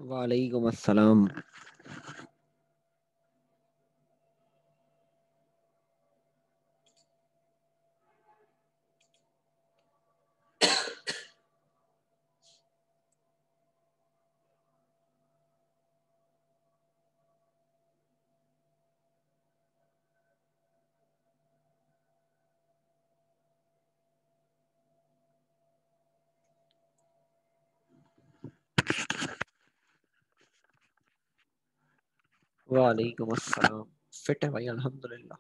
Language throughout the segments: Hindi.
वालेकुम अस्सलाम। वालेकुम अस्सलाम। फिट है भाई, अल्हम्दुलिल्लाह।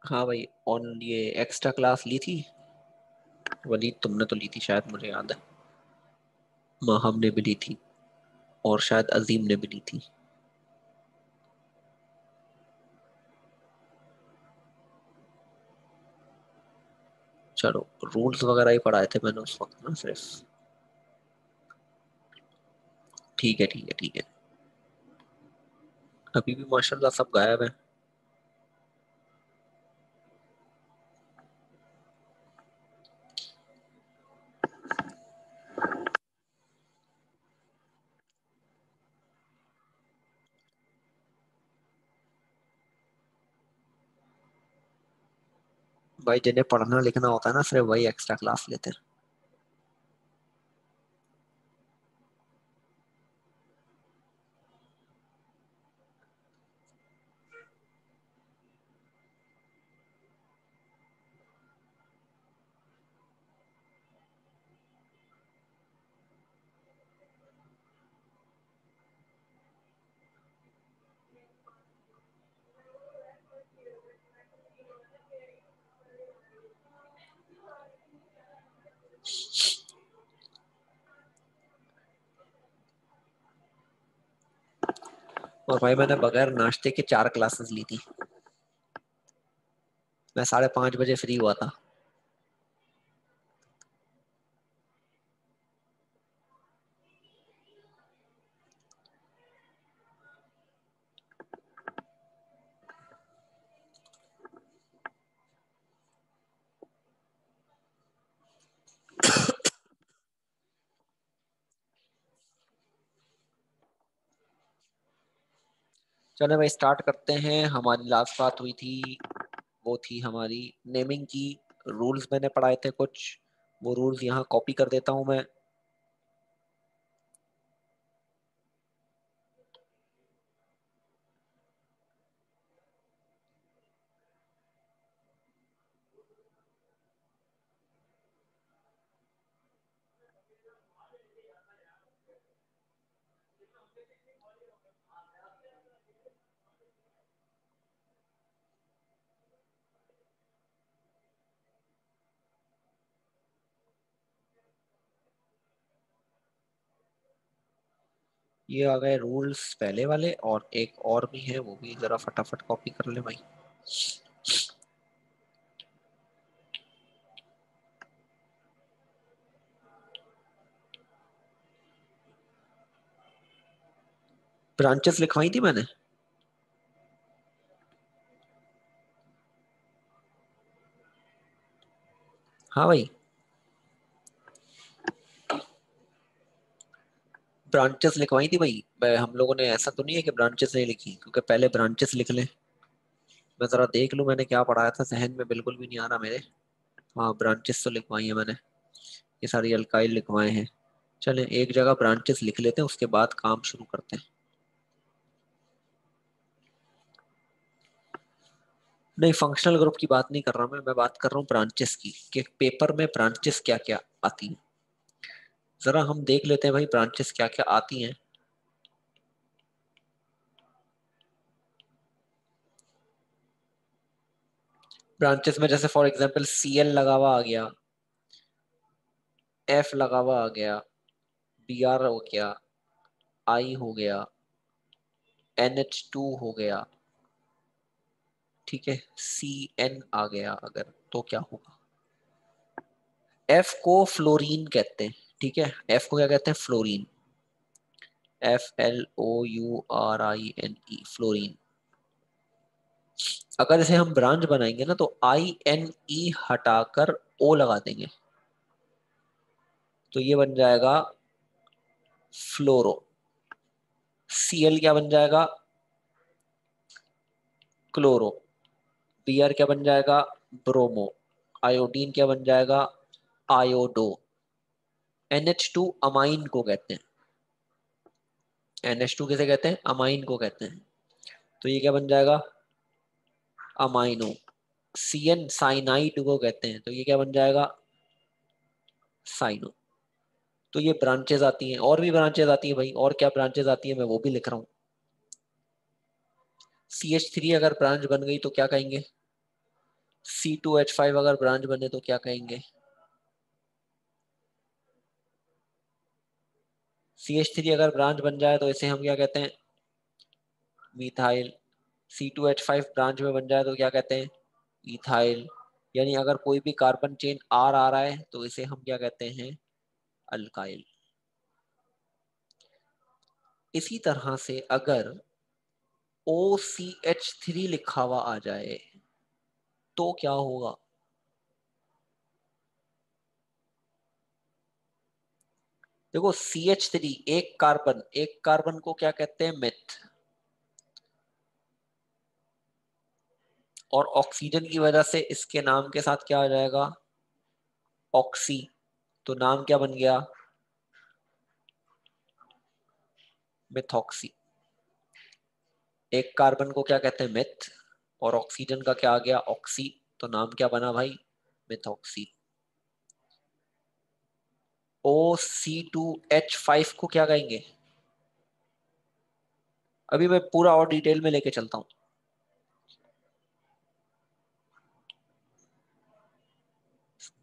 हाँ भाई, ऑन ये एक्स्ट्रा क्लास ली थी वलीद, तुमने तो ली थी शायद, मुझे याद है। माहम ने भी ली थी और शायद अजीम ने भी ली थी। चलो, रूल्स वगैरह ही पढ़ाए थे मैंने उस वक्त ना सिर्फ। ठीक है ठीक है ठीक है। अभी भी माशाल्लाह सब गायब है। भाई जिन्हें पढ़ना लिखना होता है ना, सिर्फ वही एक्स्ट्रा क्लास लेते हैं। और भाई मैंने बगैर नाश्ते के 4 क्लासेस ली थी। मैं 5:30 बजे फ्री हुआ था। चलो भाई स्टार्ट करते हैं। हमारी लास्ट बात हुई थी, वो थी हमारी नेमिंग की। रूल्स मैंने पढ़ाए थे कुछ, वो रूल्स यहाँ कॉपी कर देता हूँ मैं। ये आ गए रूल्स पहले वाले, और एक और भी है, वो भी जरा फटाफट कॉपी कर ले भाई। ब्रांचेस लिखवाई थी मैंने। हाँ भाई, ब्रांचेस लिखवाई थी भाई। हम लोगों ने, ऐसा तो नहीं है कि ब्रांचेस नहीं लिखी, क्योंकि पहले ब्रांचेस लिख ले। मैं जरा देख लूं मैंने क्या पढ़ाया था, जहन में बिल्कुल भी नहीं आ रहा मेरे। हाँ, ब्रांचेस तो लिखवाई है मैंने। ये सारी अल्काइल लिखवाए हैं। चलें एक जगह ब्रांचेस लिख लेते हैं, उसके बाद काम शुरू करते हैं। नहीं, फंक्शनल ग्रुप की बात नहीं कर रहा मैं बात कर रहा हूँ ब्रांचेस की, कि पेपर में ब्रांचेस क्या क्या आती हैं। जरा हम देख लेते हैं भाई ब्रांचेस क्या क्या आती हैं। ब्रांचेस में जैसे फॉर एग्जांपल Cl लगा हुआ आ गया, F लगा हुआ आ गया, Br हो गया, I हो गया, NH2 हो गया, ठीक है, Cn आ गया अगर, तो क्या होगा? F को फ्लोरीन कहते हैं, ठीक है, F को क्या कहते हैं? फ्लोरीन। FLOURINE, fluorine. अगर इसे हम ब्रांच बनाएंगे ना, तो INE हटाकर O लगा देंगे, तो ये बन जाएगा फ्लोरो। Cl क्या बन जाएगा? क्लोरो। Br क्या बन जाएगा? ब्रोमो। आयोडीन क्या बन जाएगा? आयोडो। NH2 अमाइन को कहते हैं। NH2 किसे कहते हैं? अमाइन को कहते हैं। तो ये क्या बन जाएगा? अमाइनो। Cn साइनाइड को कहते हैं, तो ये क्या बन जाएगा? साइनो। तो ये ब्रांचेज आती हैं, और भी ब्रांचेज आती है भाई, और क्या ब्रांचेज आती है मैं वो भी लिख रहा हूँ। CH3 अगर ब्रांच बन गई तो क्या कहेंगे? C2H5 अगर ब्रांच बने तो क्या कहेंगे? CH3 अगर ब्रांच बन जाए तो इसे हम क्या कहते हैं? मिथाइल। C2H5 ब्रांच में बन जाए तो क्या कहते हैं? इथाइल। यानी अगर कोई भी कार्बन चेन आर आ रहा है तो इसे हम क्या कहते हैं? अल्काइल। इसी तरह से अगर OCH3 लिखा हुआ आ जाए तो क्या होगा? देखो CH3 एक कार्बन को क्या कहते हैं? मिथ। और ऑक्सीजन की वजह से इसके नाम के साथ क्या आ जाएगा? ऑक्सी। तो नाम क्या बन गया? मिथॉक्सी। एक कार्बन को क्या कहते हैं? मिथ। और ऑक्सीजन का क्या आ गया? ऑक्सी। तो नाम क्या बना भाई? मिथॉक्सी। OC2H5 को क्या कहेंगे? अभी मैं पूरा और डिटेल में लेके चलता हूं।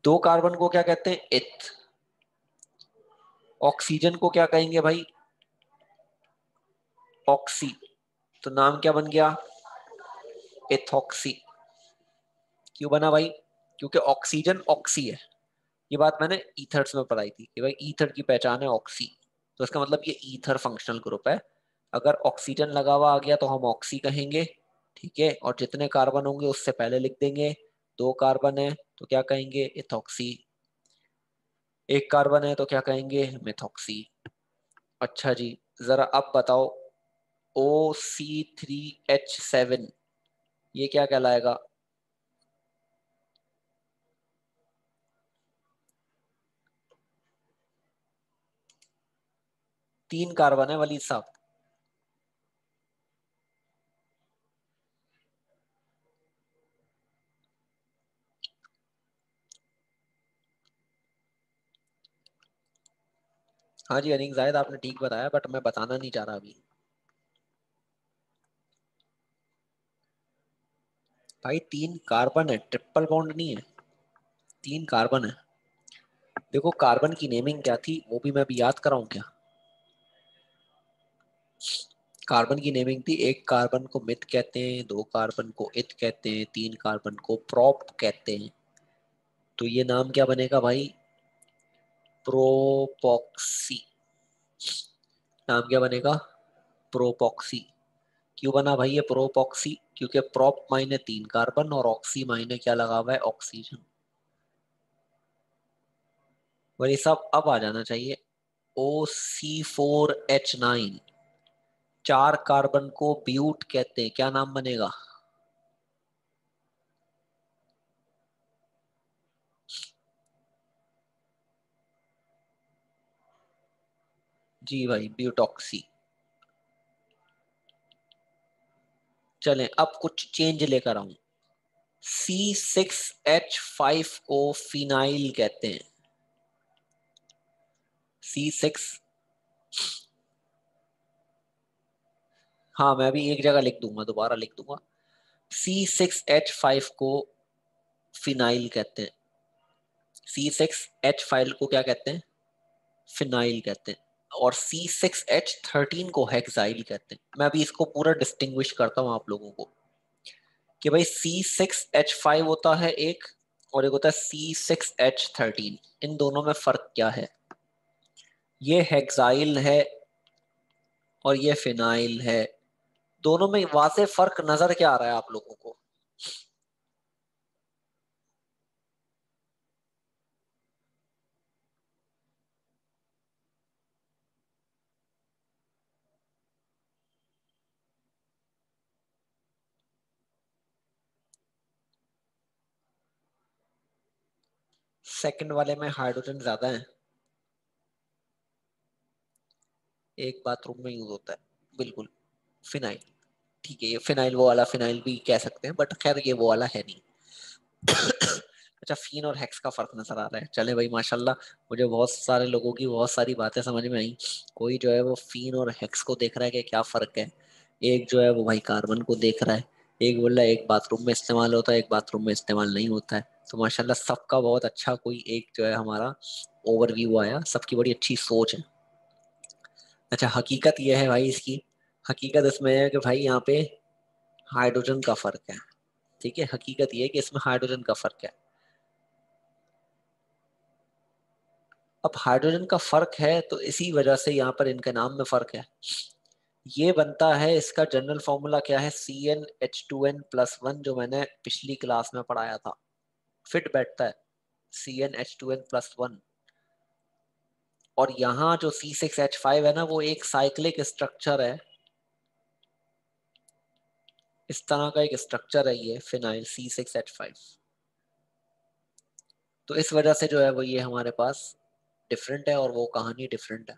दो कार्बन को क्या कहते हैं? इथ। ऑक्सीजन को क्या कहेंगे भाई? ऑक्सी। तो नाम क्या बन गया? इथॉक्सी। क्यों बना भाई? क्योंकि ऑक्सीजन ऑक्सी है। ये बात मैंने ईथर्स में पढ़ाई थी कि भाई ईथर की पहचान है ऑक्सी, तो इसका मतलब ये ईथर फंक्शनल ग्रुप है। अगर ऑक्सीजन लगा हुआ आ गया तो हम ऑक्सी कहेंगे, ठीक है, और जितने कार्बन होंगे उससे पहले लिख देंगे। दो कार्बन है तो क्या कहेंगे? इथॉक्सी। एक कार्बन है तो क्या कहेंगे? मिथॉक्सी। अच्छा जी, जरा अब बताओ OC3H7 ये क्या कहलाएगा? तीन कार्बन है वली साहब। हाँ जी अनिक जायद, आपने ठीक बताया, बट मैं बताना नहीं चाह रहा अभी। भाई तीन कार्बन है, ट्रिपल बॉन्ड नहीं है, तीन कार्बन है। देखो कार्बन की नेमिंग क्या थी वो भी मैं अभी याद कराऊं क्या? कार्बन की नेमिंग थी, एक कार्बन को मिथ कहते हैं, दो कार्बन को इथ कहते हैं, तीन कार्बन को प्रोप कहते हैं। तो ये नाम क्या बनेगा भाई? प्रोपॉक्सी। नाम क्या बनेगा? प्रोपॉक्सी। क्यों बना भाई ये प्रोपॉक्सी? क्योंकि प्रोप मायने तीन कार्बन और ऑक्सी मायने क्या लगा हुआ है? ऑक्सीजन। वही सब अब आ जाना चाहिए। OC4H9, चार कार्बन को ब्यूट कहते हैं, क्या नाम बनेगा? जी भाई, ब्यूटॉक्सी। चलें अब कुछ चेंज लेकर आऊं। C6H5O फिनाइल कहते हैं। C6, हाँ मैं अभी एक जगह लिख दूंगा, दोबारा लिख दूंगा। C6H5 को फिनाइल कहते हैं। C6H5 को क्या कहते हैं? फिनाइल कहते हैं। और C6H13 को हेक्साइल कहते हैं। मैं अभी इसको पूरा डिस्टिंग्विश करता हूँ आप लोगों को कि भाई C6H5 होता है एक, और एक होता है C6H13। इन दोनों में फर्क क्या है? ये हेक्साइल है और ये फिनाइल है। दोनों में वाज़ेह फर्क नजर क्या आ रहा है आप लोगों को? सेकंड वाले में हाइड्रोजन ज्यादा है, एक बाथरूम में यूज होता है, बिल्कुल फिनाइल। ठीक है, ये फिनाइल वो वाला फिनाइल भी कह सकते हैं, बट खैर ये वो वाला है नहीं। अच्छा, फीन और हेक्स का फर्क नजर आ रहा है। चले भाई माशाल्लाह, मुझे बहुत सारे लोगों की बहुत सारी बातें समझ में आई। कोई जो है वो फीन और हेक्स को देख रहा है कि क्या फर्क है। एक जो है वो भाई कार्बन को देख रहा है। एक बोल रहा है एक बाथरूम में इस्तेमाल होता है, एक बाथरूम में इस्तेमाल नहीं होता है। तो माशाल्लाह सबका बहुत अच्छा कोई एक जो है हमारा ओवरव्यू आया, सबकी बड़ी अच्छी सोच है। अच्छा, हकीकत यह है भाई इसकी, हकीकत इसमें है कि भाई यहाँ पे हाइड्रोजन का फर्क है। ठीक है, हकीकत ये है कि इसमें हाइड्रोजन का फर्क है। अब हाइड्रोजन का फर्क है तो इसी वजह से यहाँ पर इनके नाम में फर्क है। ये बनता है, इसका जनरल फॉर्मूला क्या है? CnH2n+1, जो मैंने पिछली क्लास में पढ़ाया था, फिट बैठता है CnH2n+1। और यहाँ जो C6H5 है ना, वो एक साइक्लिक स्ट्रक्चर है। इस तरह का एक स्ट्रक्चर है ये फिनाइल C6H5। तो इस वजह से जो है वो ये हमारे पास डिफरेंट है, और वो कहानी डिफरेंट है।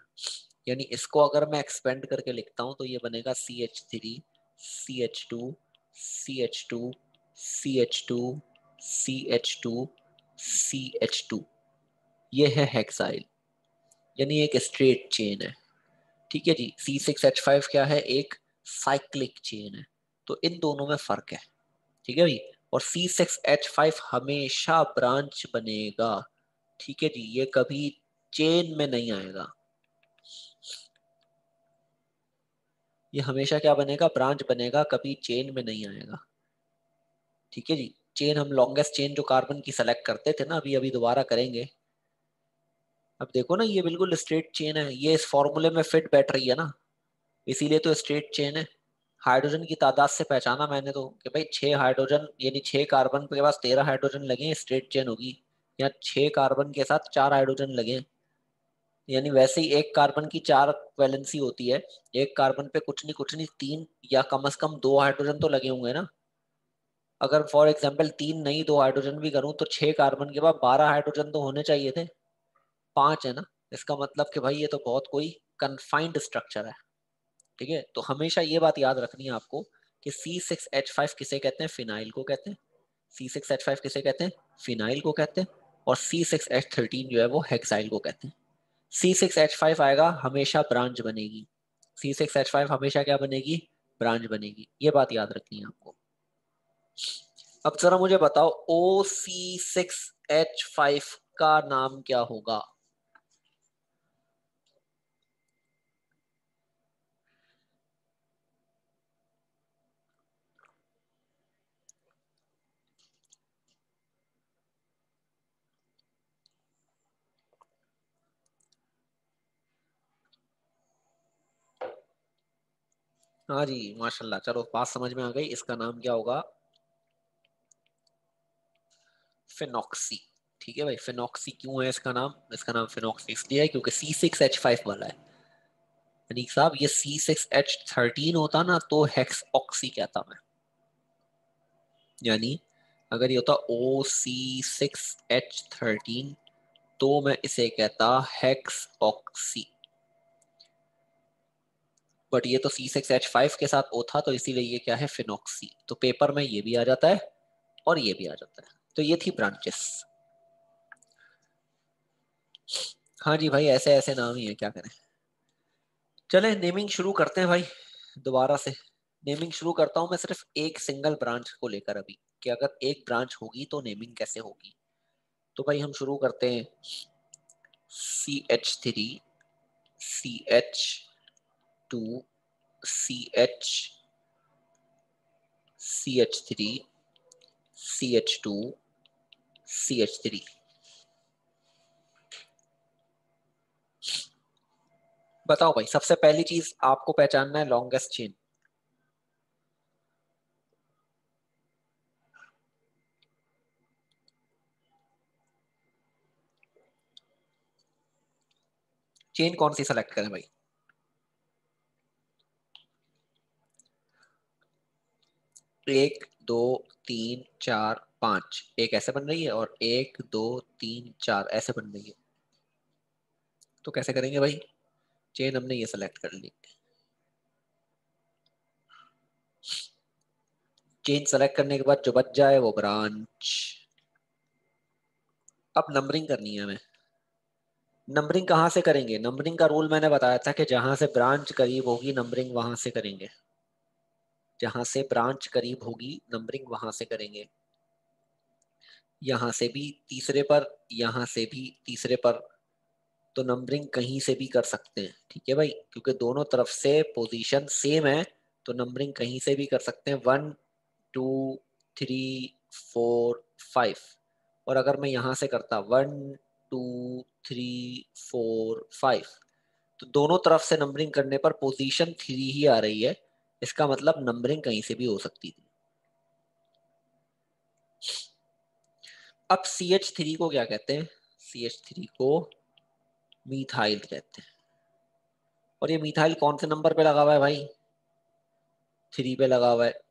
यानी इसको अगर मैं एक्सपेंड करके लिखता हूँ तो ये बनेगा CH3, CH2, CH2, CH2, CH2, CH2। ये है हेक्साइल, यानी एक स्ट्रेट चेन है। ठीक है जी। C6H5 क्या है? एक साइक्लिक चेन है। तो इन दोनों में फर्क है। ठीक है भाई। और C6H5 हमेशा ब्रांच बनेगा। ठीक है जी, ये कभी चेन में नहीं आएगा। ये हमेशा क्या बनेगा? ब्रांच बनेगा, कभी चेन में नहीं आएगा। ठीक है जी। चेन, हम लॉन्गेस्ट चेन जो कार्बन की सेलेक्ट करते थे ना, अभी अभी दोबारा करेंगे। अब देखो ना, ये बिल्कुल स्ट्रेट चेन है, ये इस फॉर्मूले में फिट बैठ रही है ना, इसीलिए तो स्ट्रेट चेन है। हाइड्रोजन की तादाद से पहचाना मैंने तो कि भाई 6 हाइड्रोजन, यानी 6 कार्बन के पास 13 हाइड्रोजन लगे, स्ट्रेट चेन होगी। या 6 कार्बन के साथ 4 हाइड्रोजन लगे, यानी वैसे ही एक कार्बन की 4 वैलेंसी होती है। एक कार्बन पे कुछ नहीं 3 या कम से कम 2 हाइड्रोजन तो लगे होंगे ना। अगर फॉर एग्जाम्पल 3 नहीं 2 हाइड्रोजन भी करूं तो 6 कार्बन के बाद 12 हाइड्रोजन तो होने चाहिए थे। 5 है ना। इसका मतलब कि भाई ये तो बहुत कोई कन्फाइंड स्ट्रक्चर है। ठीक है, तो हमेशा ये बात याद रखनी है आपको कि C6H5 किसे कहते हैं? फिनाइल को कहते हैं। C6H5 किसे कहते हैं? फिनाइल को कहते हैं। और C6H13 जो है वो हेक्साइल को कहते हैं। C6H5 आएगा, हमेशा ब्रांच बनेगी। C6H5 हमेशा क्या बनेगी? ब्रांच बनेगी। ये बात याद रखनी है आपको। अब जरा मुझे बताओ, OC6H5 का नाम क्या होगा? हाँ जी माशाल्लाह, चलो बात समझ में आ गई। इसका नाम क्या होगा? फिनॉक्सी। ठीक है भाई, फिनॉक्सी क्यों है इसका नाम? इसका नाम फिनॉक्सी इसलिए है क्योंकि C6H5 वाला है। अनीक साहब, ये C6H13 होता ना तो हेक्स ऑक्सी कहता मैं। यानी अगर ये होता OC6H13 तो मैं इसे कहता हेक्स ऑक्सी। बट ये तो C6H5 के साथ O था, तो इसीलिए ये क्या है, फिनॉक्सी। तो पेपर में ये भी आ जाता है और ये भी आ जाता है। तो ये थी ब्रांचेस। हाँ जी भाई, ऐसे ऐसे नाम ही है, क्या करें। चले नेमिंग शुरू करते हैं भाई दोबारा से। नेमिंग शुरू करता हूँ मैं सिर्फ एक सिंगल ब्रांच को लेकर अभी, कि अगर एक ब्रांच होगी तो नेमिंग कैसे होगी। तो भाई हम शुरू करते हैं CH3, CH2, CH, CH3, CH2, CH3। बताओ भाई, सबसे पहली चीज आपको पहचानना है लॉन्गेस्ट चेन। चेन कौन सी सेलेक्ट करें भाई? एक, दो, तीन, चार, पांच, एक ऐसे बन रही है और एक, दो, तीन, चार ऐसे बन रही है। तो कैसे करेंगे भाई? चेन हमने ये सेलेक्ट कर ली। चेन सेलेक्ट करने के बाद जो बच जाए वो ब्रांच। अब नंबरिंग करनी है हमें। नंबरिंग कहाँ से करेंगे? नंबरिंग का रूल मैंने बताया था कि जहां से ब्रांच करीब होगी नंबरिंग वहां से करेंगे। जहां से ब्रांच करीब होगी नंबरिंग वहां से करेंगे। यहां से भी तीसरे पर, यहां से भी तीसरे पर, तो नंबरिंग कहीं से भी कर सकते हैं, ठीक है भाई, क्योंकि दोनों तरफ से पोजीशन सेम है। तो नंबरिंग कहीं से भी कर सकते हैं, 1, 2, 3, 4, 5। और अगर मैं यहां से करता 1, 2, 3, 4, 5, तो दोनों तरफ से नंबरिंग करने पर पोजीशन 3 ही आ रही है। इसका मतलब नंबरिंग कहीं से भी हो सकती थी। अब CH3 को क्या कहते हैं? CH3 को मीथाइल कहते हैं। और ये मीथाइल कौन से नंबर पे लगा हुआ है भाई? 3 पे लगा हुआ है।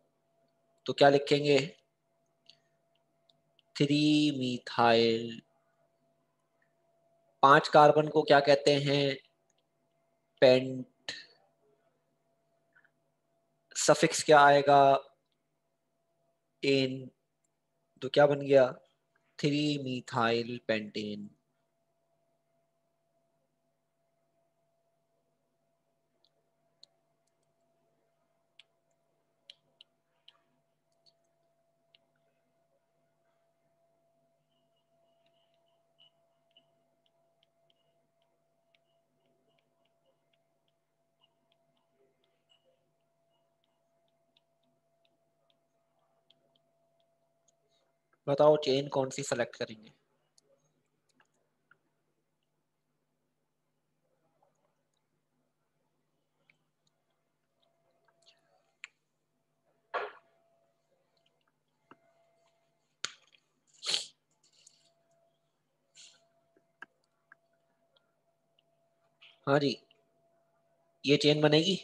तो क्या लिखेंगे? 3 मीथाइल। 5 कार्बन को क्या कहते हैं? पेंट। सफिक्स क्या आएगा? एन। तो क्या बन गया? 3 मीथाइल पेंटेन। बताओ चेन कौन सी सेलेक्ट करेंगे? हाँ जी, ये चेन बनेगी।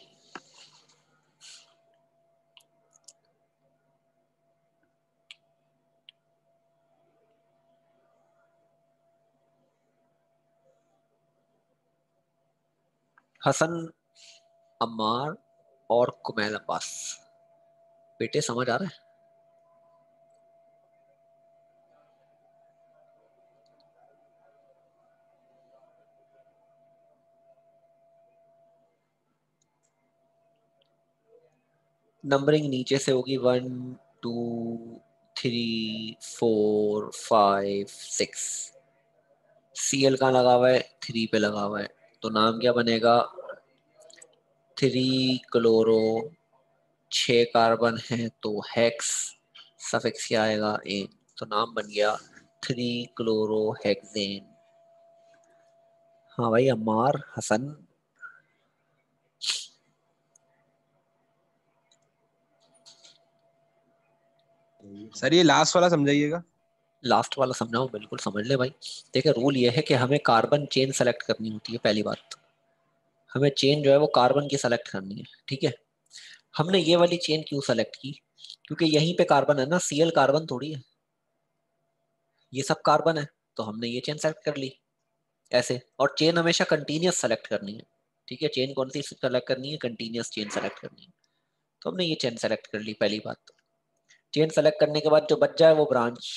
हसन, अम्मार और कुमैल अब्बास। बेटे समझ आ रहा है? नंबरिंग नीचे से होगी, 1, 2, 3, 4, 5, 6। Cl कहाँ लगा हुआ है? 3 पे लगा हुआ है। तो नाम क्या बनेगा? 3 क्लोरो। 6 कार्बन है तो हेक्स। सफिक्स क्या आएगा? एन। तो नाम बन गया 3 क्लोरोहेक्सेन। हाँ भाई, अम्मार, हसन। सर ये लास्ट वाला समझाइएगा। लास्ट वाला समझाऊं? बिल्कुल समझ ले भाई। देखिए, रूल ये है कि हमें कार्बन चेन सेलेक्ट करनी होती है। पहली बात, हमें चेन जो है वो कार्बन की सेलेक्ट करनी है, ठीक है। हमने ये वाली चेन क्यों सेलेक्ट की? क्योंकि यहीं पे कार्बन है ना, Cl कार्बन थोड़ी है, ये सब कार्बन है। तो हमने ये चेन सेलेक्ट कर ली ऐसे। और चेन हमेशा कंटिन्यूअस सेलेक्ट करनी है, ठीक है, चेन कौन सी सेलेक्ट करनी है, कंटिन्यूअस चेन सेलेक्ट करनी है। तो हमने ये चेन सेलेक्ट कर ली। पहली बात, चेन सेलेक्ट करने के बाद जो बच जाए वो ब्रांच,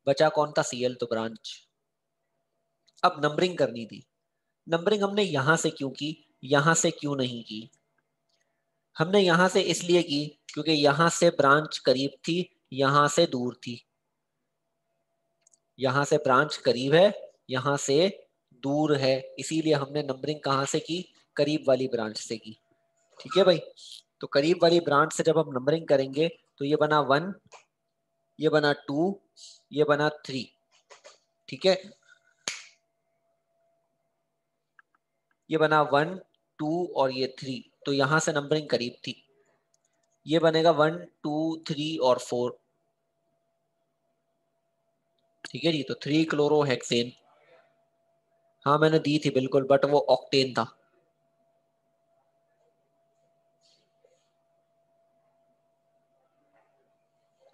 बचा कौन था, सीएल, तो ब्रांच। अब नंबरिंग करनी थी। नंबरिंग हमने यहां से क्यों की, यहां से क्यों नहीं की? हमने यहां से इसलिए की क्योंकि यहां से ब्रांच करीब थी, यहां से दूर थी। यहां से ब्रांच करीब है, यहां से दूर है, इसीलिए हमने नंबरिंग कहां से की, करीब वाली ब्रांच से की। ठीक है भाई, तो करीब वाली ब्रांच से जब हम नंबरिंग करेंगे तो ये बना 1, ये बना 2, ये बना 3। ठीक है, ये बना 1, 2 और ये 3, तो यहां से नंबरिंग करीब थी। ये बनेगा 1, 2, 3 और 4। ठीक है जी, तो 3 क्लोरोहेक्सेन। हाँ मैंने दी थी बिल्कुल, बट वो ऑक्टेन था।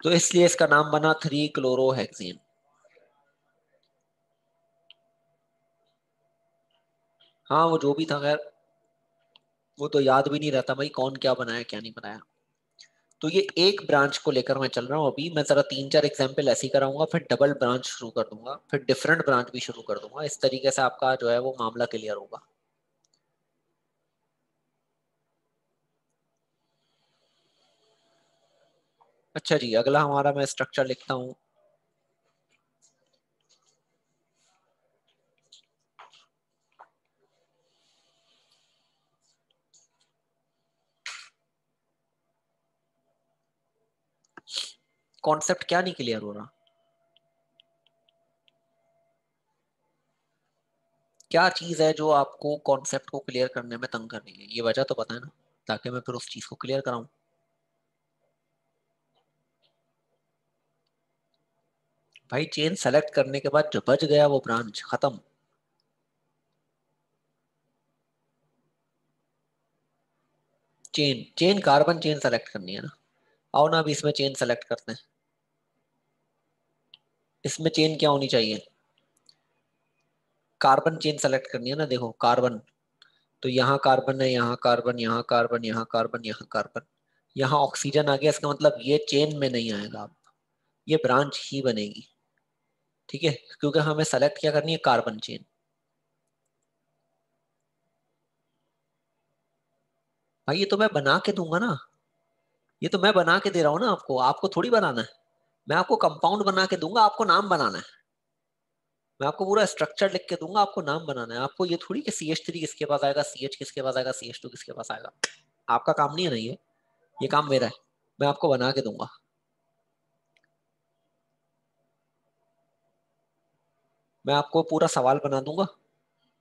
तो इसलिए इसका नाम बना 3 क्लोरोहेक्सेन। हाँ वो जो भी था, खैर वो तो याद भी नहीं रहता भाई कौन क्या बनाया क्या नहीं बनाया। तो ये एक ब्रांच को लेकर मैं चल रहा हूँ अभी। मैं जरा 3-4 एग्जाम्पल ऐसे ही कराऊंगा, फिर डबल ब्रांच शुरू कर दूंगा, फिर डिफरेंट ब्रांच भी शुरू कर दूंगा। इस तरीके से आपका जो है वो मामला क्लियर होगा। अच्छा जी, अगला हमारा, मैं स्ट्रक्चर लिखता हूँ। कॉन्सेप्ट क्या नहीं क्लियर हो रहा, क्या चीज है जो आपको कॉन्सेप्ट को क्लियर करने में तंग कर रही है, ये वजह तो पता है ना, ताकि मैं फिर उस चीज को क्लियर कराऊं। भाई चेन सेलेक्ट करने के बाद जो बच गया वो ब्रांच, खत्म। Chain, chain carbon chain select करनी है ना। आओ ना अभी इसमें चेन सेलेक्ट करते हैं। इसमें चेन क्या होनी चाहिए, कार्बन चेन सेलेक्ट करनी है ना। देखो कार्बन, तो यहाँ कार्बन है, यहाँ कार्बन, यहाँ कार्बन, यहाँ कार्बन, यहाँ कार्बन, यहाँ ऑक्सीजन आ गया। इसका मतलब ये चेन में नहीं आएगा अब, ये ब्रांच ही बनेगी। ठीक है, क्योंकि हमें सेलेक्ट क्या करनी है, कार्बन चेन। भाई ये तो मैं बना के दूंगा ना, ये तो मैं बना के दे रहा हूँ ना आपको, आपको थोड़ी बनाना है। मैं आपको कंपाउंड बना के दूंगा, आपको नाम बनाना है। मैं आपको पूरा स्ट्रक्चर लिख के दूंगा, आपको नाम बनाना है। आपको ये थोड़ी कि CH3 किसके पास आएगा, CH किसके पास आएगा, CH2 किसके पास आएगा। आपका काम नहीं है ना ये काम मेरा है। मैं आपको बना के दूंगा। मैं आपको पूरा सवाल बना दूंगा,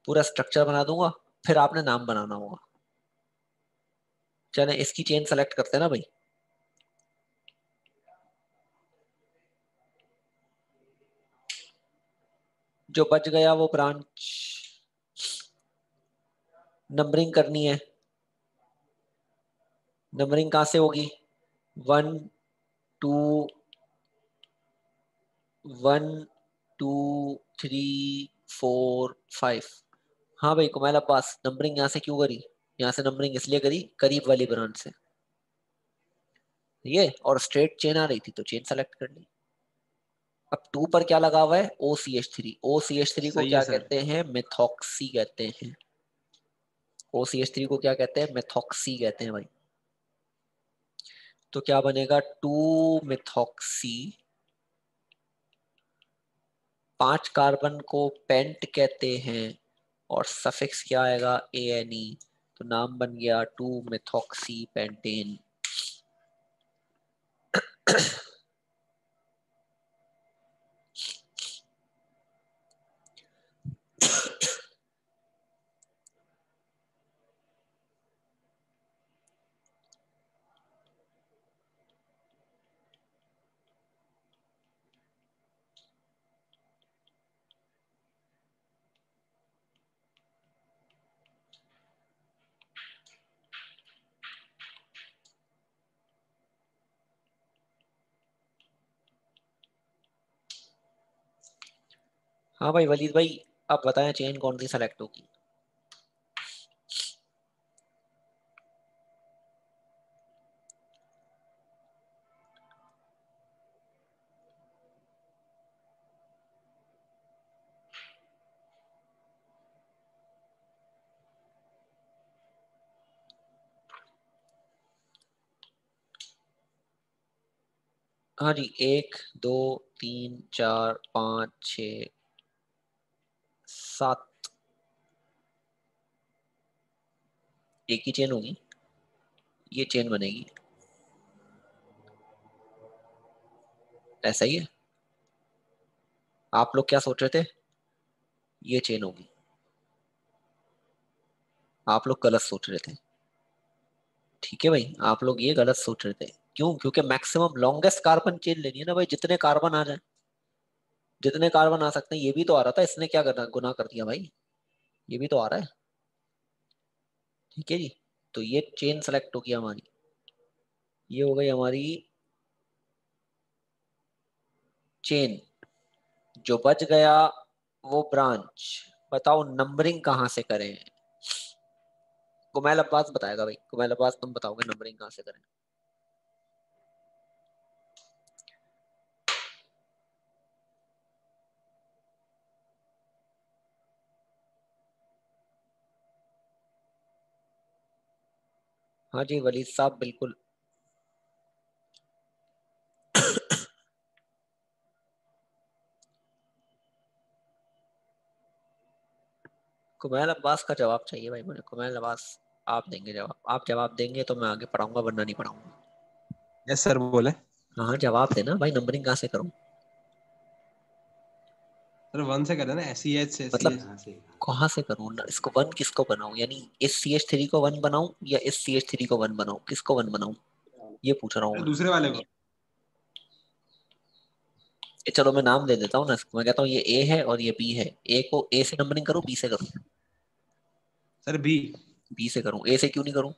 पूरा स्ट्रक्चर बना दूंगा, फिर आपने नाम बनाना होगा। चले इसकी चेन सेलेक्ट करते हैं ना भाई। जो बच गया वो ब्रांच, नंबरिंग करनी है। नंबरिंग कहां से होगी, 1, 2, 1, 2, 3, 4, 5। हाँ भाई कुमार अब्बास, नंबरिंग यहाँ से क्यों करी, यहाँ से नंबरिंग इसलिए करी करीब वाली ब्रांच से। ये और स्ट्रेट चेन आ रही थी तो चेन सेलेक्ट कर ली। अब 2 पर क्या लगा हुआ है, OCH3। OCH3 को सही है क्या सर। कहते हैं, मेथॉक्सी कहते हैं। OCH3 को क्या कहते हैं, मेथॉक्सी कहते हैं भाई। तो क्या बनेगा, 2 मेथॉक्सी। 5 कार्बन को पेंट कहते हैं, और सफिक्स क्या आएगा, ANE। तो नाम बन गया 2 मेथॉक्सी पेंटेन। हाँ भाई वलीद भाई, अब बताएं चेन कौन सी सेलेक्ट होगी। हाँ जी, 1 2 3 4 5 6 7, एक ही चेन होगी, ये चेन बनेगी, ऐसा ही है। आप लोग क्या सोच रहे थे? ये चेन होगी, आप लोग गलत सोच रहे थे। ठीक है भाई, आप लोग ये गलत सोच रहे थे। क्यों? क्योंकि मैक्सिमम लॉन्गेस्ट कार्बन चेन लेनी है ना भाई, जितने कार्बन आ जाए, जितने कार्बन आ सकते हैं। ये भी तो आ रहा था, इसने क्या करना, गुनाह कर दिया भाई, ये भी तो आ रहा है। ठीक है जी, तो ये चेन सेलेक्ट होगी हमारी, ये हो गई हमारी चेन। जो बच गया वो ब्रांच। बताओ नंबरिंग कहाँ से करें? कुमैल अब्बास बताएगा भाई, कुमैल अब्बास तुम बताओगे नंबरिंग कहाँ से करें। हाँ जी वलीद साहब, बिल्कुल। कुमैल अब्बास का जवाब चाहिए भाई मुझे, कुमैल अब्बास आप देंगे जवाब, आप जवाब देंगे तो मैं आगे पढ़ाऊंगा, वरना नहीं पढ़ाऊंगा। यस सर बोले। हाँ हाँ, जवाब देना भाई, नंबरिंग कहाँ से करूँ? सर 1 से करे ना, SEH से मतलब SEH। कहाँ से करूँ ना, इसको वन किसको बनाऊं, यानी इस CH3 को वन बनाऊं या इस CH3 को वन बनाऊं, किसको वन बनाऊं, ये पूछ रहा हूँ अरे मैं। दूसरे वाले को। चलो मैं नाम दे देता हूँ ना इसको, मैं कहता हूँ ये A है और ये B है। A को A से नंबरिंग करूँ, B से करूँ? Sir B. B से करूँ, A से क्यों नहीं करूँ?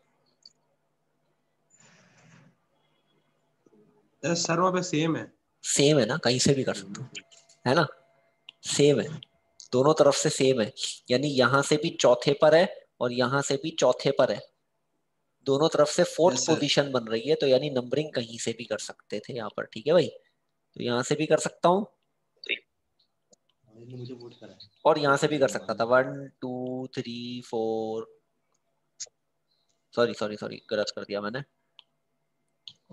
सर वहाँ पे सेम है। सेम है ना, कहीं से भी कर सकता हूँ, है ना, सेम है, दोनों तरफ से सेम है। यानी यहाँ से भी चौथे पर है और यहाँ से भी चौथे पर है, दोनों तरफ से फोर्थ यस सर। पोजीशन बन रही है, तो यानी नंबरिंग कहीं से भी कर सकते थे यहाँ पर। ठीक है भाई, तो यहाँ से भी कर सकता हूँ मुझे वोट करा और यहाँ से भी कर सकता था। 1 2 3 4, सॉरी सॉरी सॉरी, गलत कर दिया मैंने।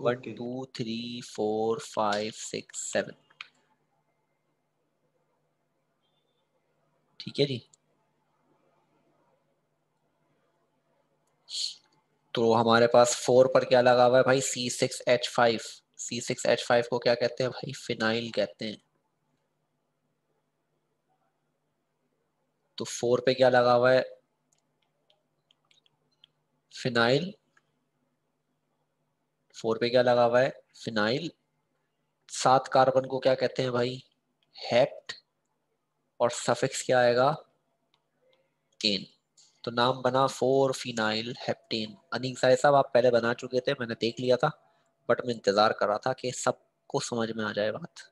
1 ओके। 2 3 4 5 6 7। ठीक है जी, तो हमारे पास 4 पर क्या लगा हुआ है भाई? C6H5। C6H5 को क्या कहते हैं भाई? फिनाइल कहते हैं। तो 4 पे क्या लगा हुआ है? फिनाइल। 4 पे क्या लगा हुआ है? फिनाइल। 7 कार्बन को क्या कहते हैं भाई? हेप्ट। और सफिक्स क्या आएगा? एन। तो नाम बना 4 फिनाइल हेप्टेन। अनीक साहब साहब, आप पहले बना चुके थे, मैंने देख लिया था, बट मैं इंतजार कर रहा था कि सबको समझ में आ जाए बात।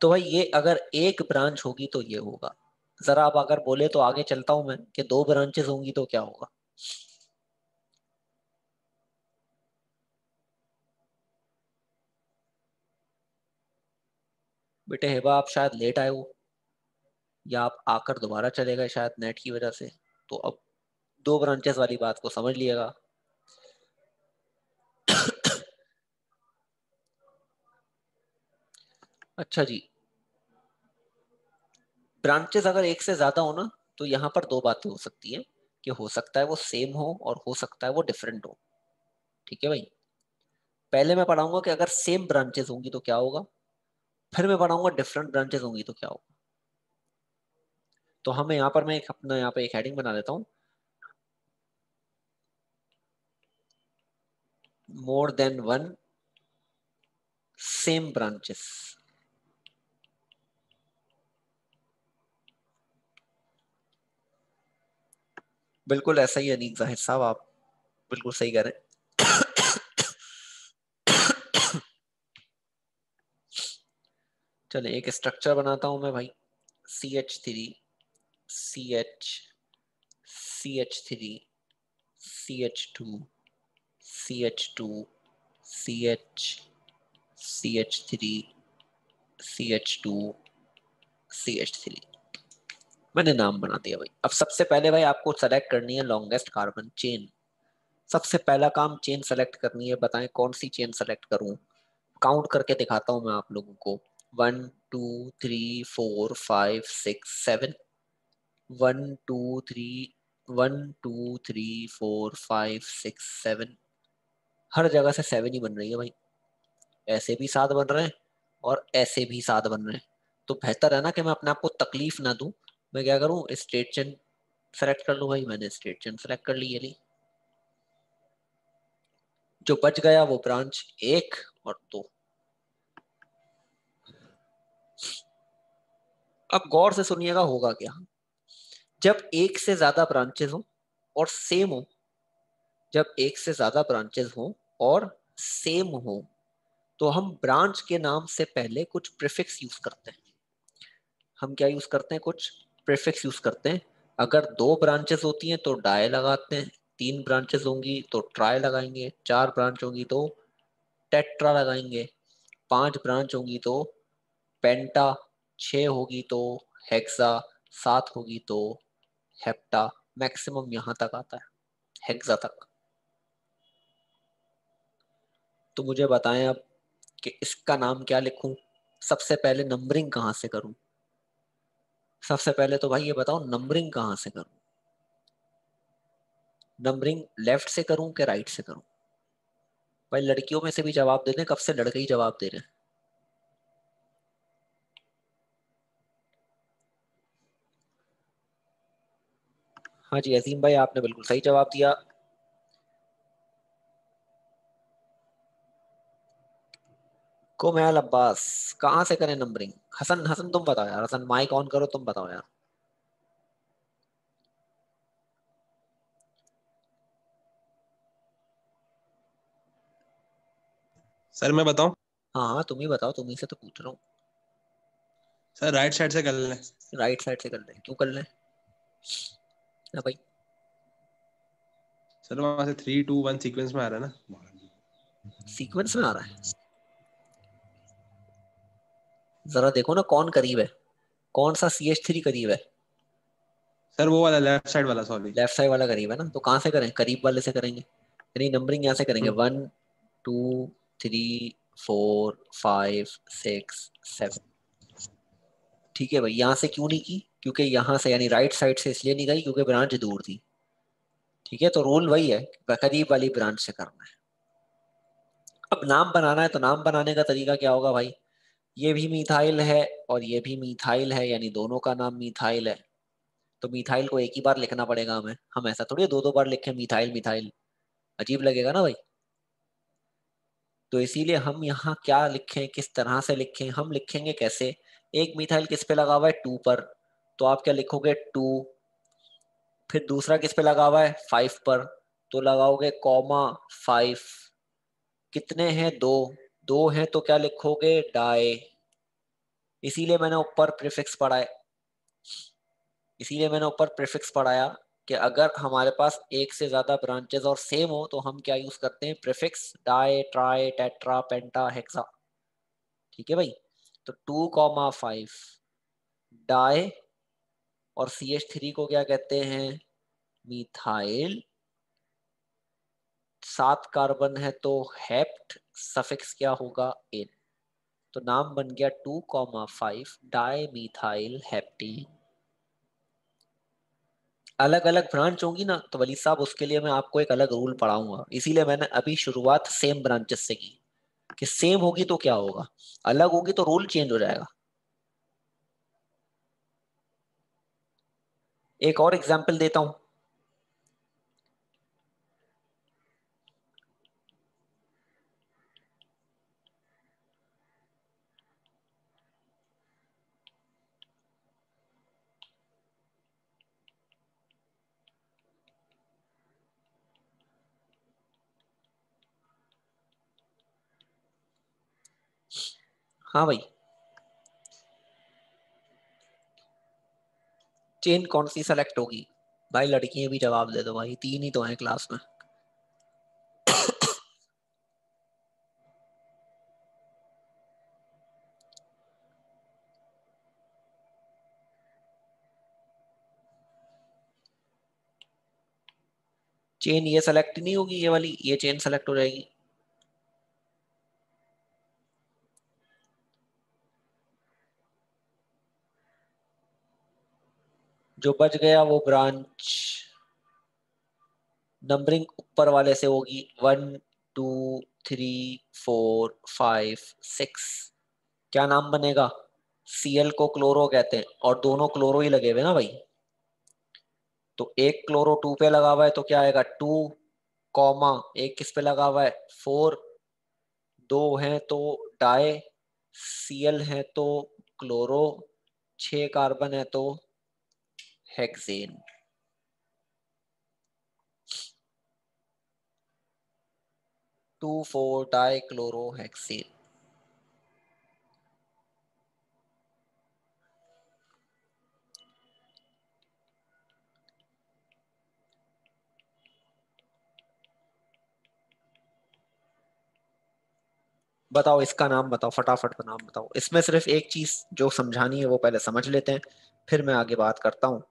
तो भाई ये अगर एक ब्रांच होगी तो ये होगा। जरा आप अगर बोले तो आगे चलता हूं मैं, कि 2 ब्रांचेस होंगी तो क्या होगा। बेटे हेबा, आप शायद लेट आए हो, या आप आकर दोबारा चले गए शायद नेट की वजह से। तो अब 2 ब्रांचेस वाली बात को समझ लिएगा। अच्छा जी, ब्रांचेस अगर एक से ज्यादा हो ना, तो यहाँ पर 2 बातें हो सकती है, कि हो सकता है वो सेम हो और हो सकता है वो डिफरेंट हो। ठीक है भाई, पहले मैं पढ़ाऊंगा कि अगर सेम ब्रांचेस होंगी तो क्या होगा, फिर मैं पढ़ाऊंगा डिफरेंट ब्रांचेस होंगी तो क्या होगा। तो हमें यहाँ पर मैं एक अपना यहाँ पे एक हेडिंग बना देता हूँ, more than one same branches. बिल्कुल ऐसा ही अनीक जाहिद साहब, आप बिल्कुल सही कह रहे हैं। चले एक स्ट्रक्चर बनाता हूं मैं भाई। CH3, CH, CH3, CH2, CH2, CH, CH3, CH2, CH3। मैंने नाम बना दिया भाई। अब सबसे पहले भाई आपको सेलेक्ट करनी है लॉन्गेस्ट कार्बन चेन। सबसे पहला काम चेन सेलेक्ट करनी है। बताएं कौन सी चेन सेलेक्ट करूं? काउंट करके दिखाता हूं मैं आप लोगों को। 1 2 3 4 5 6 7। 1 2 3 1 2 3 4 5 6 7। हर जगह से 7 ही बन रही है भाई। ऐसे भी 7 बन रहे हैं और ऐसे भी 7 बन रहे हैं। तो बेहतर है ना कि मैं अपने आप को तकलीफ ना दूं। मैं क्या करूं, स्ट्रेट चेन सेलेक्ट कर लूं भाई। मैंने स्ट्रेट चेन सेलेक्ट कर ली, ये ली। जो बच गया वो ब्रांच 1 और 2। अब गौर से सुनिएगा होगा क्या। जब एक से ज्यादा ब्रांचेस हो और सेम हो, जब एक से ज्यादा ब्रांचेस हो और सेम हो, तो हम ब्रांच के नाम से पहले कुछ प्रीफिक्स यूज करते हैं। हम क्या यूज करते हैं? कुछ प्रीफिक्स यूज करते हैं। अगर 2 ब्रांचेस होती हैं तो डाई लगाते हैं। 3 ब्रांचेस होंगी तो ट्राई लगाएंगे। 4 ब्रांच होंगी तो टेट्रा लगाएंगे। 5 ब्रांच होंगी तो पेंटा। 6 होगी तो हेक्सा। 7 होगी तो हेप्टा। मैक्सिमम यहां तक आता है, हेक्सा तक। तो मुझे बताएं अब कि इसका नाम क्या लिखूं। सबसे पहले नंबरिंग कहाँ से करूं? सबसे पहले तो भाई ये बताओ नंबरिंग कहाँ से करूं। नंबरिंग लेफ्ट से करूं कि राइट से करूं? भाई लड़कियों में से भी जवाब दे दें, कब से लड़के ही जवाब दे रहे हैं। हाँ जी अजीम भाई, आपने बिल्कुल सही जवाब दिया। कुमैल अब्बास, कहाँ से करें नंबरिंग? हसन, हसन तुम बताओ यार। हसन माइक ऑन करो, तुम बताओ यार। सर मैं बताऊं? हाँ हाँ तुम ही बताओ, तुम ही से तो पूछ रहा हूँ। सर राइट साइड से कर लें। राइट साइड से कर ले, क्यों कर ले? ना भाई। सर वहां से 3 2 1 सीक्वेंस में आ रहा है ना। सीक्वेंस में आ रहा है? जरा देखो ना कौन करीब है, कौन सा CH3 करीब है। सर वो वाला लेफ्ट साइड वाला, सॉरी। लेफ्ट साइड वाला करीब है ना, तो कहाँ से करें? करीब वाले से करेंगे। यानी नंबरिंग यहाँ से करेंगे। 1 2 3 4 5 6 7। ठीक है भाई, यहाँ से क्यों नहीं की? क्योंकि यहाँ से यानी राइट साइड से इसलिए नहीं गई क्योंकि ब्रांच दूर थी। ठीक है, तो रूल वही है, करीब वाली ब्रांच से करना है। अब नाम बनाना है, तो नाम बनाने का तरीका क्या होगा भाई? ये भी मिथाइल है और ये भी मिथाइल है, यानी दोनों का नाम मिथाइल है। तो मिथाइल को एक ही बार लिखना पड़ेगा हमें। हम ऐसा थोड़ी दो दो बार लिखें मिथाइल मिथाइल, अजीब लगेगा ना भाई। तो इसीलिए हम यहाँ क्या लिखें, किस तरह से लिखें? हम लिखेंगे कैसे? एक मिथाइल किस पे लगा हुआ है? 2 पर। तो आप क्या लिखोगे? 2। फिर दूसरा किस पे लगा हुआ है? 5 पर। तो लगाओगे कॉमा 5। कितने हैं? 2। 2 हैं तो क्या लिखोगे? डाई। इसीलिए मैंने ऊपर प्रीफिक्स पढ़ा है। इसीलिए मैंने ऊपर प्रीफिक्स पढ़ाया कि अगर हमारे पास एक से ज्यादा ब्रांचेस और सेम हो तो हम क्या यूज करते हैं? प्रीफिक्स। डाई, ट्राई, टेट्रा, पेंटा, हेक्सा। ठीक है भाई। तो 2 5 डाई। और CH3 को क्या कहते हैं? मिथाइल। 7 कार्बन है तो हेप्ट। सफिक्स क्या होगा? इन। तो नाम बन गया 2 5 डाई मिथाइल हेप्टेन। अलग अलग ब्रांच होंगी ना तो वली साहब उसके लिए मैं आपको एक अलग रूल पढ़ाऊंगा। इसीलिए मैंने अभी शुरुआत सेम ब्रांचेस से की कि सेम होगी तो क्या होगा, अलग होगी तो रूल चेंज हो जाएगा। एक और एग्जांपल देता हूं। हाँ भाई, चेन कौन सी सेलेक्ट होगी? भाई लड़कियां भी जवाब दे दो भाई, 3 ही तो हैं क्लास में। चेन ये सेलेक्ट नहीं होगी, ये वाली, ये चेन सेलेक्ट हो जाएगी। जो बच गया वो ब्रांच, नंबरिंग ऊपर वाले से होगी 1 2 3 4 5 6। क्या नाम बनेगा? Cl को क्लोरो कहते हैं और दोनों क्लोरो ही लगे हुए ना भाई। तो एक क्लोरो 2 पे लगा हुआ है तो क्या आएगा 2, कॉमा एक किस पे लगा हुआ है 4, दो है तो डाई, Cl है तो क्लोरो, 6 कार्बन है तो हेक्सेन। 2 4 die chloro hexane. बताओ इसका नाम बताओ, फटाफट का नाम बताओ। इसमें सिर्फ एक चीज जो समझानी है वो पहले समझ लेते हैं, फिर मैं आगे बात करता हूँ।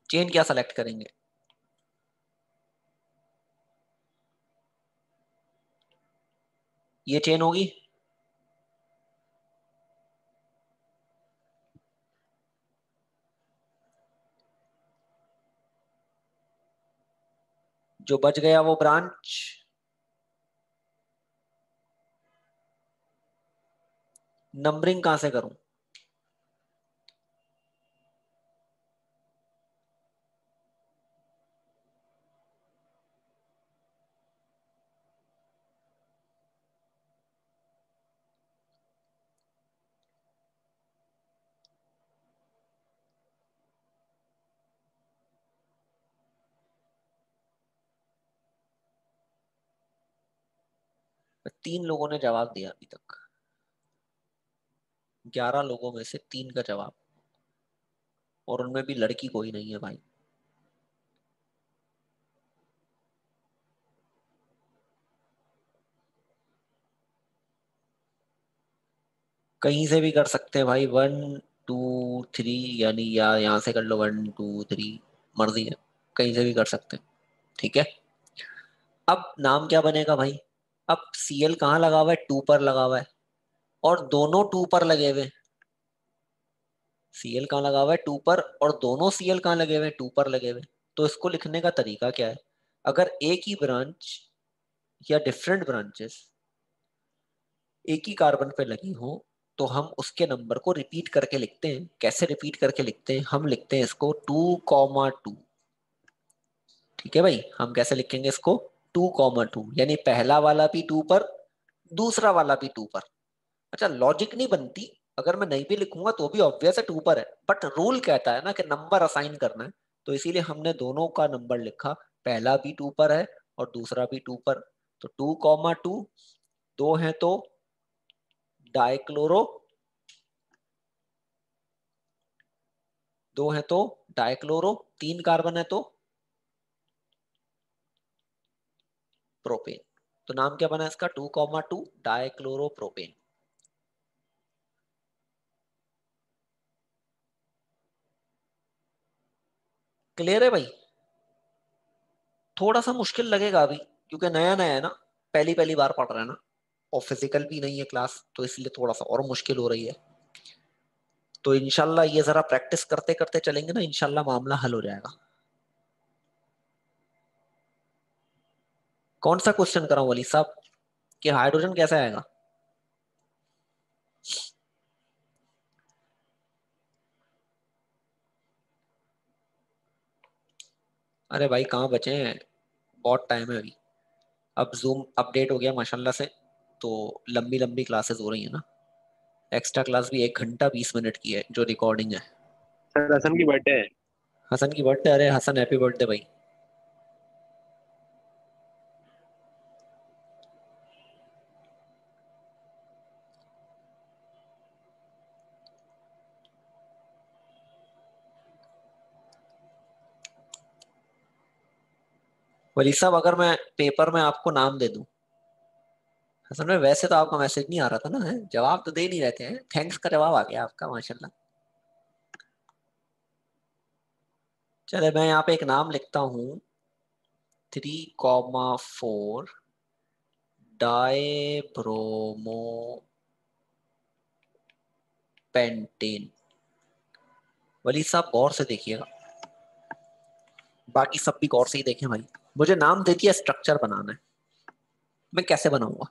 चेन क्या सेलेक्ट करेंगे? ये चेन होगी। जो बच गया वो ब्रांच, नंबरिंग कहां से करूं? तीन लोगों ने जवाब दिया अभी तक, 11 लोगों में से 3 का जवाब, और उनमें भी लड़की कोई नहीं है भाई। कहीं से भी कर सकते हैं भाई, 1 2 3, यानी या यहाँ से कर लो 1 2 3, मर्जी है, कहीं से भी कर सकते हैं। ठीक है। अब नाम क्या बनेगा भाई? अब Cl कहाँ लगा हुआ है? 2 पर लगा हुआ है, और दोनों 2 पर लगे हुए हैं। Cl कहाँ लगा हुआ है? 2 पर, और दोनों Cl कहाँ लगे हुए हैं? 2 पर लगे हुए हैं। तो इसको लिखने का तरीका क्या है? अगर एक ही ब्रांच या डिफरेंट ब्रांचेस एक ही कार्बन पे लगी हो तो हम उसके नंबर को रिपीट करके लिखते हैं। कैसे रिपीट करके लिखते हैं? हम लिखते हैं इसको 2 2। ठीक है भाई, हम कैसे लिखेंगे इसको? 2 2, यानी पहला वाला भी 2 पर, दूसरा वाला भी 2 पर। अच्छा, लॉजिक नहीं बनती, अगर मैं नहीं भी लिखूंगा तो भी ऑब्वियस है 2 पर है, बट रूल कहता है ना कि नंबर असाइन करना है, तो इसीलिए हमने दोनों का नंबर लिखा। पहला भी 2 पर है और दूसरा भी 2 पर। तो 2 2, दो है तो डाइक्लोरो, दो है तो डाइक्लोरो, 3 कार्बन है तो प्रोपेन। तो नाम क्या बना इसका? 2 2 डाइक्लोरो प्रोपेन। क्लियर है भाई? थोड़ा सा मुश्किल लगेगा अभी, क्योंकि नया नया है ना, पहली पहली बार पढ़ रहे हैं ना, और फिजिकल भी नहीं है क्लास, तो इसलिए थोड़ा सा और मुश्किल हो रही है। तो इनशाला ये जरा प्रैक्टिस करते करते चलेंगे ना, इनशाला मामला हल हो जाएगा। कौन सा क्वेश्चन कराऊं वली साहब, कि हाइड्रोजन कैसे आएगा? अरे भाई कहाँ बचे हैं, बहुत टाइम है अभी। अब जूम अपडेट हो गया माशाल्लाह से, तो लंबी लंबी क्लासेस हो रही है ना। एक्स्ट्रा क्लास भी 1 घंटा 20 मिनट की है जो रिकॉर्डिंग है। सर हसन की बर्थडे है। हसन की बर्थडे? अरे हसन हैप्पी बर्थडे भाई। वली साहब अगर मैं पेपर में आपको नाम दे दूं, असल में वैसे तो आपका मैसेज नहीं आ रहा था ना, है जवाब तो दे नहीं रहे थे, थैंक्स का जवाब आ गया आपका माशाल्लाह। चले मैं यहाँ पे एक नाम लिखता हूँ 3,4 डाइब्रोमो पेंटेन। वली साहब गौर से देखिएगा, बाकी सब भी गौर से ही देखें भाई। मुझे नाम दे दिया, स्ट्रक्चर बनाना है, मैं कैसे बनाऊंगा?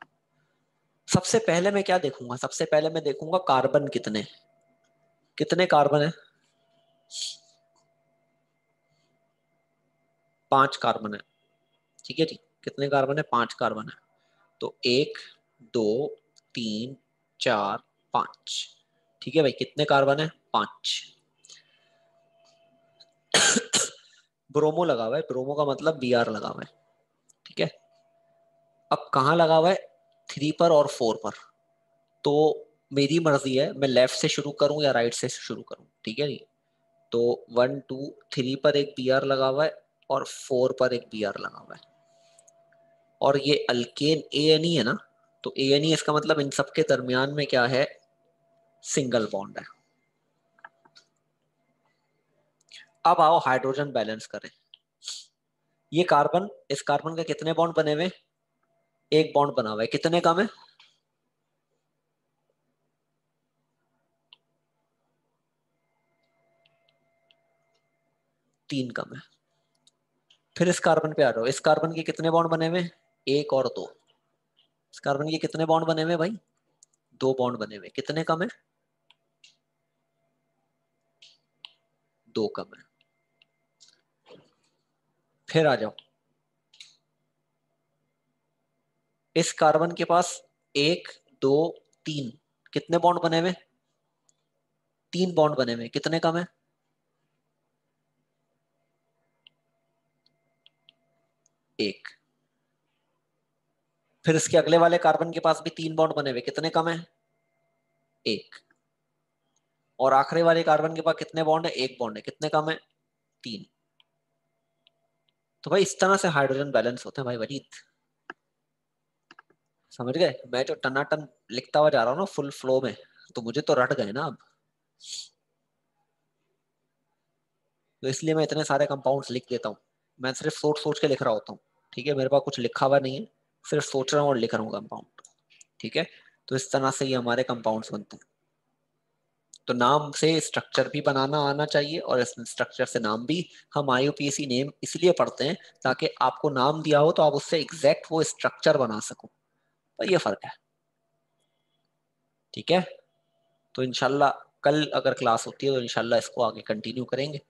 सबसे पहले मैं क्या देखूंगा? सबसे पहले मैं देखूंगा कार्बन कितने, कितने कार्बन है। 5 कार्बन है, ठीक है जी। कितने कार्बन है? 5 कार्बन है। तो 1 2 3 4 5, ठीक है भाई। कितने कार्बन है? 5। ब्रोमो लगा हुआ है, ब्रोमो का मतलब Br लगा हुआ है, ठीक है। अब कहाँ लगा हुआ है? 3 पर और 4 पर। तो मेरी मर्जी है, मैं लेफ्ट से शुरू करूं या राइट से शुरू करूं, ठीक है जी। तो 1 2 3 पर एक Br लगा हुआ है और 4 पर एक Br लगा हुआ है। और ये अल्केन ANE है ना, तो ANE इसका मतलब इन सब के दरमियान में क्या है? सिंगल बॉन्ड है। अब आओ हाइड्रोजन बैलेंस करें। ये कार्बन, इस कार्बन के कितने बॉन्ड बने हुए? एक बॉन्ड बना हुआ है। कितने कम है? 3 कम है। फिर इस कार्बन पे आ जाओ, इस कार्बन के कितने बॉन्ड बने हुए? एक और दो। इस कार्बन के कितने बॉन्ड बने हुए भाई? 2 बॉन्ड बने हुए। कितने कम है? 2 कम है। फिर आ जाओ, इस कार्बन के पास 1 2 3 कितने बॉन्ड बने हुए? 3 बॉन्ड बने हुए। कितने कम है? 1। फिर इसके अगले वाले कार्बन के पास भी 3 बॉन्ड बने हुए। कितने कम है? 1। और आखिरी वाले कार्बन के पास कितने बॉन्ड है? 1 बॉन्ड है। कितने कम है? 3। तो भाई इस तरह से हाइड्रोजन बैलेंस होते हैं भाई वजीद, समझ गए? मैं जो टनाटन लिखता हुआ जा रहा हूँ ना फुल फ्लो में, तो मुझे तो रट गए ना अब। तो इसलिए मैं इतने सारे कंपाउंड्स लिख देता हूँ। मैं सिर्फ सोच सोच के लिख रहा होता हूँ, ठीक है। मेरे पास कुछ लिखा हुआ नहीं है, सिर्फ सोच रहा हूँ और लिख रहा हूँ कंपाउंड, ठीक है। तो इस तरह से ये हमारे कंपाउंड्स बनते हैं। तो नाम से स्ट्रक्चर भी बनाना आना चाहिए, और इस स्ट्रक्चर से नाम भी। हम IUPAC नेम इसलिए पढ़ते हैं ताकि आपको नाम दिया हो तो आप उससे एग्जैक्ट वो स्ट्रक्चर बना सको। तो ये फर्क है, ठीक है। तो इनशाला कल अगर क्लास होती है तो इनशाला इसको आगे कंटिन्यू करेंगे।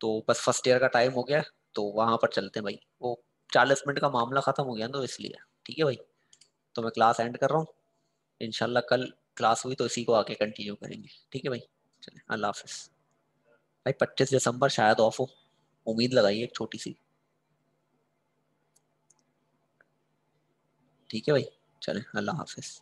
तो बस फर्स्ट ईयर का टाइम हो गया, तो वहां पर चलते हैं भाई। वो 40 मिनट का मामला खत्म हो गया ना, तो इसलिए, ठीक है भाई। तो मैं क्लास एंड कर रहा हूँ। इनशाला कल क्लास हुई तो इसी को आगे कंटिन्यू करेंगे, ठीक है भाई। चले, अल्लाह हाफिज भाई। 25 दिसंबर शायद ऑफ हो, उम्मीद लगाइए एक छोटी सी, ठीक है भाई। चले, अल्लाह हाफिज।